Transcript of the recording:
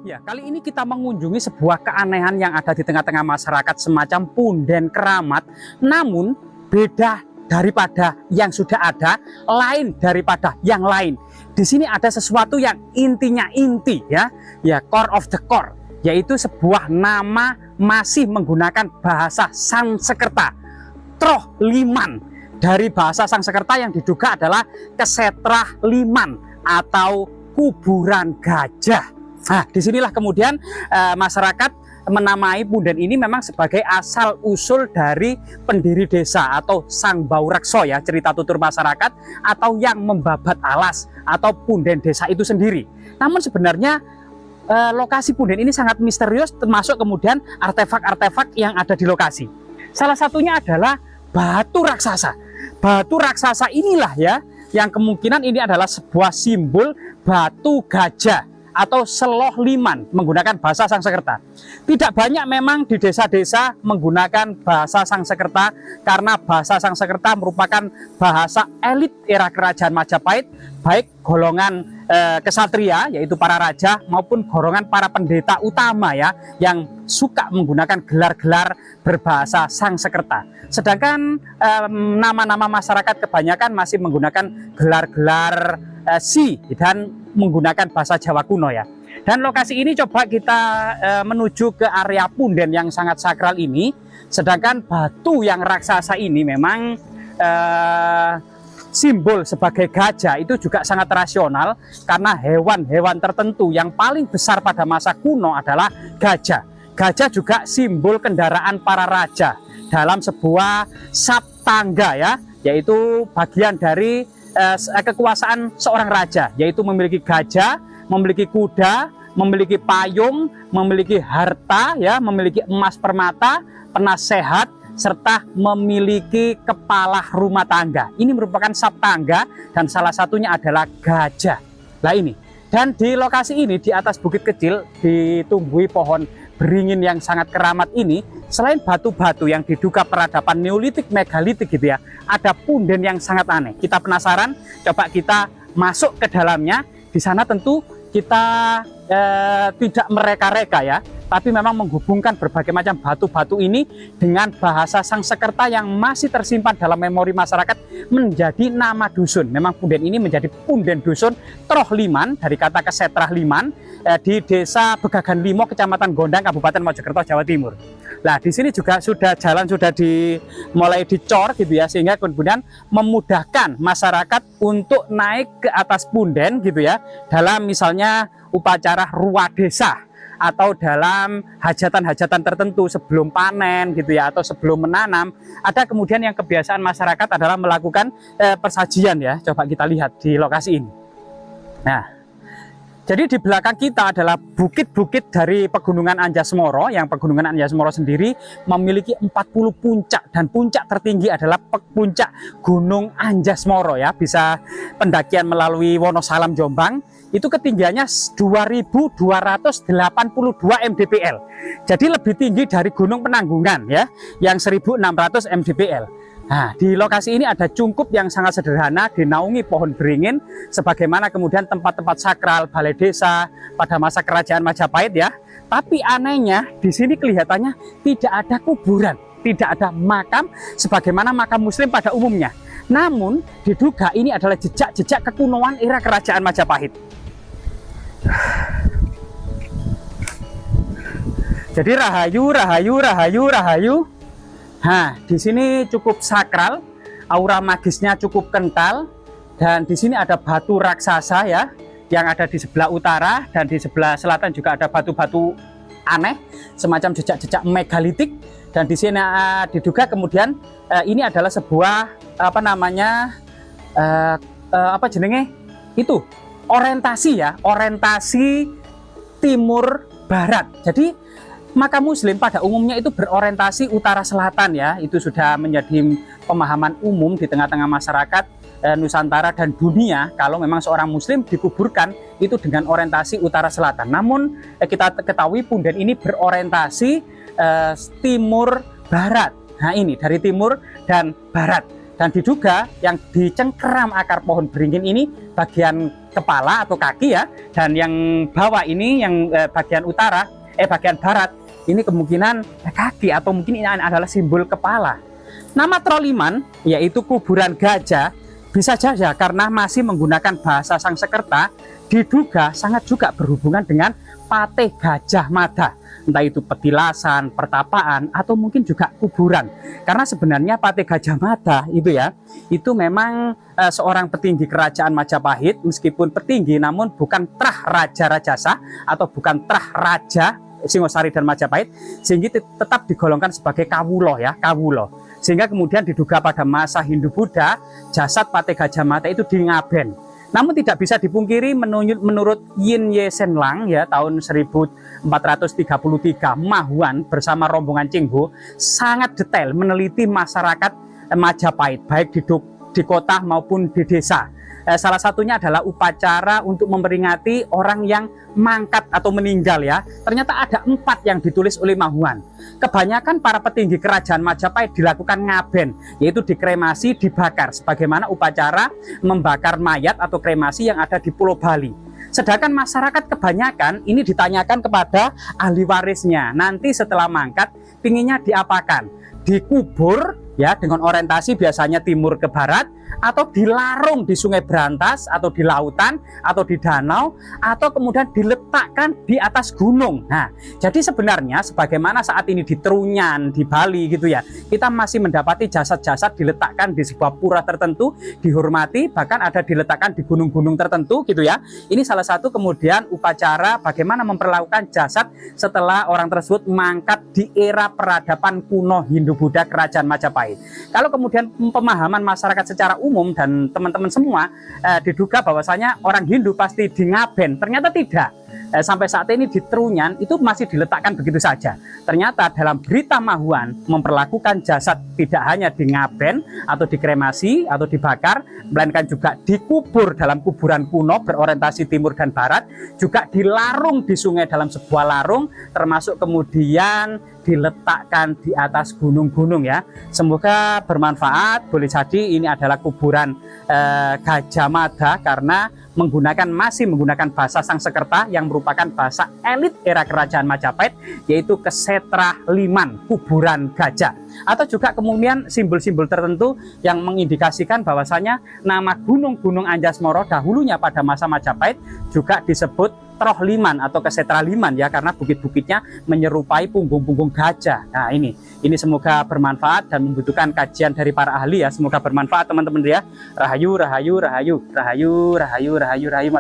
Ya, kali ini kita mengunjungi sebuah keanehan yang ada di tengah-tengah masyarakat, semacam punden keramat, namun beda daripada yang sudah ada, lain daripada yang lain. Di sini ada sesuatu yang intinya inti, ya core of the core, yaitu sebuah nama masih menggunakan bahasa Sanskerta, Troh Liman. Dari bahasa Sanskerta yang diduga adalah Kesetrah Liman atau kuburan gajah. Nah, disinilah kemudian masyarakat menamai punden ini memang sebagai asal usul dari pendiri desa atau Sang Baurekso, ya, cerita tutur masyarakat, atau yang membabat alas atau punden desa itu sendiri. Namun sebenarnya lokasi punden ini sangat misterius, termasuk kemudian artefak-artefak yang ada di lokasi. Salah satunya adalah batu raksasa. Batu raksasa inilah, ya, yang kemungkinan ini adalah sebuah simbol batu gajah atau Seloh Liman menggunakan bahasa Sanskerta. Tidak banyak memang di desa-desa menggunakan bahasa Sanskerta, karena bahasa Sanskerta merupakan bahasa elit era kerajaan Majapahit, baik golongan kesatria yaitu para raja maupun golongan para pendeta utama, ya, yang suka menggunakan gelar-gelar berbahasa Sanskerta. Sedangkan nama-nama masyarakat kebanyakan masih menggunakan gelar-gelar si dan menggunakan bahasa Jawa kuno, ya. Dan lokasi ini coba kita menuju ke area punden yang sangat sakral ini. Sedangkan batu yang raksasa ini memang simbol sebagai gajah itu juga sangat rasional, karena hewan-hewan tertentu yang paling besar pada masa kuno adalah gajah. Gajah juga simbol kendaraan para raja dalam sebuah saptangga, ya, yaitu bagian dari kekuasaan seorang raja, yaitu memiliki gajah, memiliki kuda, memiliki payung, memiliki harta, ya, memiliki emas permata, penasehat, serta memiliki kepala rumah tangga. Ini merupakan saptangga dan salah satunya adalah gajah. Nah ini, dan di lokasi ini, di atas bukit kecil ditumbuhi pohon beringin yang sangat keramat ini, selain batu-batu yang diduga peradaban Neolitik, megalitik gitu, ya, ada punden yang sangat aneh. Kita penasaran, coba kita masuk ke dalamnya. Di sana tentu kita tidak mereka-reka, ya, tapi memang menghubungkan berbagai macam batu-batu ini dengan bahasa Sanskerta yang masih tersimpan dalam memori masyarakat menjadi nama dusun. Memang punden ini menjadi punden dusun Troh Liman dari kata Kesetrah Liman di desa Begagan Limo, Kecamatan Gondang, Kabupaten Mojokerto, Jawa Timur. Nah, di sini juga jalan sudah mulai dicor gitu, ya, sehingga kemudian memudahkan masyarakat untuk naik ke atas punden gitu, ya, dalam misalnya upacara ruah desa atau dalam hajatan-hajatan tertentu sebelum panen gitu, ya, atau sebelum menanam. Ada kemudian yang kebiasaan masyarakat adalah melakukan persajian, ya. Coba kita lihat di lokasi ini. Nah, jadi di belakang kita adalah bukit-bukit dari Pegunungan Anjasmara, yang Pegunungan Anjasmara sendiri memiliki 40 puncak, dan puncak tertinggi adalah puncak Gunung Anjasmara, ya. Bisa pendakian melalui Wonosalam, Jombang. Itu ketinggiannya 2282 mdpl. Jadi lebih tinggi dari Gunung Penanggungan, ya, yang 1600 mdpl. Nah, di lokasi ini ada cungkup yang sangat sederhana dinaungi pohon beringin, sebagaimana kemudian tempat-tempat sakral balai desa pada masa kerajaan Majapahit, ya. Tapi anehnya di sini kelihatannya tidak ada kuburan, tidak ada makam sebagaimana makam Muslim pada umumnya. Namun diduga ini adalah jejak-jejak kekunoan era kerajaan Majapahit. Jadi rahayu, rahayu, rahayu, rahayu. Nah, di sini cukup sakral, aura magisnya cukup kental, dan di sini ada batu raksasa, ya, yang ada di sebelah utara, dan di sebelah selatan juga ada batu-batu aneh, semacam jejak-jejak megalitik. Dan di sini diduga kemudian ini adalah sebuah orientasi, ya, orientasi timur barat. Jadi makam Muslim pada umumnya itu berorientasi utara selatan, ya. Itu sudah menjadi pemahaman umum di tengah-tengah masyarakat Nusantara dan dunia, kalau memang seorang Muslim dikuburkan itu dengan orientasi utara selatan. Namun kita ketahui punden ini berorientasi timur barat. Nah, ini dari timur dan barat. Dan diduga yang dicengkeram akar pohon beringin ini bagian kepala atau kaki ya, dan yang bawah ini yang bagian bagian barat ini kemungkinan kaki atau mungkin ini adalah simbol kepala. Nama Troliman yaitu kuburan gajah bisa saja karena masih menggunakan bahasa Sangsekerta, diduga sangat juga berhubungan dengan Patih Gajah Mada, entah itu petilasan, pertapaan, atau mungkin juga kuburan. Karena sebenarnya Patih Gajah Mada itu ya, itu memang seorang petinggi kerajaan Majapahit, meskipun petinggi namun bukan trah Raja Rajasa atau bukan trah Raja Singosari dan Majapahit, sehingga tetap digolongkan sebagai kawulo ya, kawulo. Sehingga kemudian diduga pada masa Hindu-Buddha, jasad Patih Gajah Mada itu di Ngaben. Namun tidak bisa dipungkiri menurut Yin Ye Senlang ya tahun 1433 Mahuan bersama rombongan Cingho sangat detail meneliti masyarakat Majapahit baik di kota maupun di desa. Salah satunya adalah upacara untuk memperingati orang yang mangkat atau meninggal ya. Ternyata ada 4 yang ditulis oleh Mahuan. Kebanyakan para petinggi kerajaan Majapahit dilakukan ngaben, yaitu dikremasi, dibakar, sebagaimana upacara membakar mayat atau kremasi yang ada di Pulau Bali. Sedangkan masyarakat kebanyakan ini ditanyakan kepada ahli warisnya. Nanti setelah mangkat, pinginnya diapakan? Dikubur ya dengan orientasi biasanya timur ke barat, atau dilarung di Sungai Berantas atau di lautan atau di danau, atau kemudian diletakkan di atas gunung. Nah, jadi sebenarnya sebagaimana saat ini di Trunyan, di Bali gitu ya, kita masih mendapati jasad-jasad diletakkan di sebuah pura tertentu, dihormati, bahkan ada diletakkan di gunung-gunung tertentu gitu ya. Ini salah satu kemudian upacara bagaimana memperlakukan jasad setelah orang tersebut mangkat di era peradaban kuno Hindu-Buddha kerajaan Majapahit. Kalau kemudian pemahaman masyarakat secara umum dan teman-teman semua diduga bahwasanya orang Hindu pasti di Ngaben, ternyata tidak. Sampai saat ini di Trunyan itu masih diletakkan begitu saja. Ternyata dalam berita Mahuan memperlakukan jasad tidak hanya di Ngaben atau dikremasi atau dibakar, melainkan juga dikubur dalam kuburan kuno berorientasi timur dan barat, juga dilarung di sungai dalam sebuah larung, termasuk kemudian diletakkan di atas gunung-gunung ya. Semoga bermanfaat. Boleh jadi ini adalah kuburan Gajah Mada karena masih menggunakan bahasa Sangsekerta yang merupakan bahasa elit era kerajaan Majapahit, yaitu Kesetra Liman, kuburan gajah. Atau juga kemudian simbol-simbol tertentu yang mengindikasikan bahwasanya nama gunung-gunung Anjasmara dahulunya pada masa Majapahit juga disebut Troh Liman atau Kesetra Liman ya, karena bukit-bukitnya menyerupai punggung-punggung gajah. Nah ini semoga bermanfaat dan membutuhkan kajian dari para ahli ya. Semoga bermanfaat teman-teman ya. Rahayu, rahayu, rahayu, rahayu, rahayu, rahayu, rahayu.